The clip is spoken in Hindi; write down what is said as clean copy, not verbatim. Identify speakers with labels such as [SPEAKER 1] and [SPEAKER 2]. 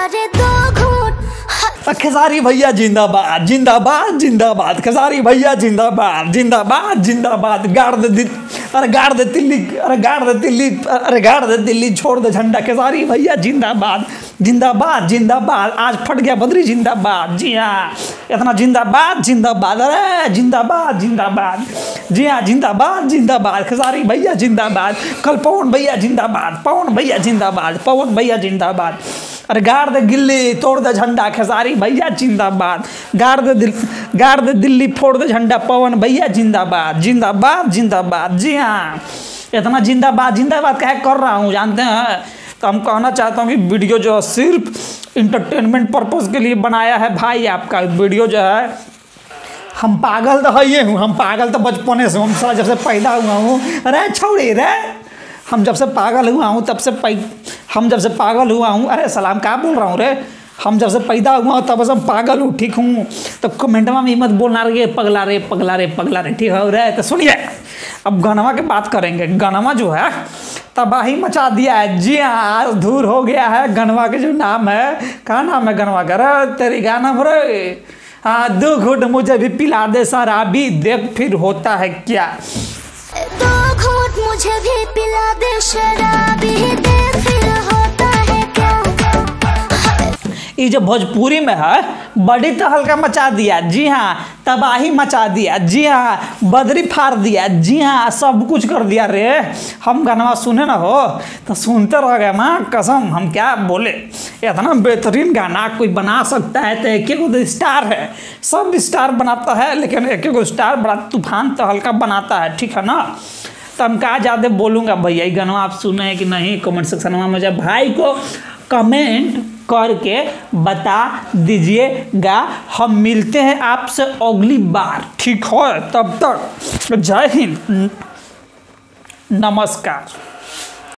[SPEAKER 1] मारे दो घूंट।
[SPEAKER 2] खेसारी भैया जिंदाबाद जिंदाबाद जिंदाबाद, खेसारी भैया जिंदाबाद जिंदाबाद जिंदाबाद। अरे गाड़ दे दिल्ली, अरे गाड़ दे दिल्ली, अरे गाड़ दे दिल्ली, छोड़ दे झंडा। खेसारी भैया जिंदाबाद जिंदाबाद जिंदाबाद। आज फट गया बद्री जिंदाबाद। जी हाँ, इतना जिंदाबाद जिंदाबाद, अरे जिंदाबाद जिंदाबाद। जी हाँ, जिंदाबाद जिंदाबाद। खेसारी भैया जिंदाबाद। कल पवन भैया जिंदाबाद, पवन भैया जिंदाबाद, पवन भैया जिंदाबाद। अरे गाड़ दे गिल्ली, तोड़ दे झंडा। खेसारी भैया जिंदाबाद। गाड़ दे दिल्ली, फोड़ दे झंडा। पवन भैया जिंदाबाद जिंदाबाद जिंदाबाद। जी हाँ, इतना जिंदाबाद जिंदाबाद कह कर रहा हूँ जानते हैं। तो हम कहना चाहता हूँ कि वीडियो जो है सिर्फ इंटरटेनमेंट पर्पज़ के लिए बनाया है भाई। आपका वीडियो जो है, हम पागल तो है हूँ, हम पागल तो बचपने से, हम साला जब से पैदा हुआ हूँ। अरे छोड़े रे, हम जब से पागल हुआ हूँ तब से हम जब से पागल हुआ हूँ। अरे सलाम क्या बोल रहा हूँ रे, हम जब से पैदा हुआ हूँ तब से हम पागल हूँ, ठीक हूँ। तो कमेंटवा में मत बोलना रे पगला रे पगला रे पगला रे, ठीक है रे। तो सुनिए, अब गनवा की बात करेंगे। गनवा जो है तबाही मचा दिया है। जी हाँ, दूर हो गया है गनवा के जो नाम है। क्या नाम है गनवा का? रे तेरी गाना रे, हाँ, 2 घूंट मुझे भी पिला दे शराबी, देख फिर होता है क्या।
[SPEAKER 1] 2 घूंट मुझे भी पिला दे शराबी, देख फिर होता है क्या।
[SPEAKER 2] ये जो भोजपुरी में है, बड़ी तहलका मचा दिया। जी हाँ, तबाही मचा दिया। जी हाँ, बदरी फाड़ दिया। जी हाँ, सब कुछ कर दिया रे। हम गाना सुने ना हो तो सुनते रह गए माँ कसम। हम क्या बोले, इतना बेहतरीन गाना कोई बना सकता है तो एक एक स्टार है। सब स्टार बनाता है लेकिन एक एक स्टार बड़ा तूफान तहलका बनाता है, ठीक है ना। तो हम क्या ज़्यादा बोलूँगा भैया। ये गाना आप सुने हैं कि नहीं, कमेंट सेक्शन में मुझे भाई को कमेंट करके बता दीजिएगा। हम मिलते हैं आपसे अगली बार, ठीक है। तब तक जय हिंद, नमस्कार।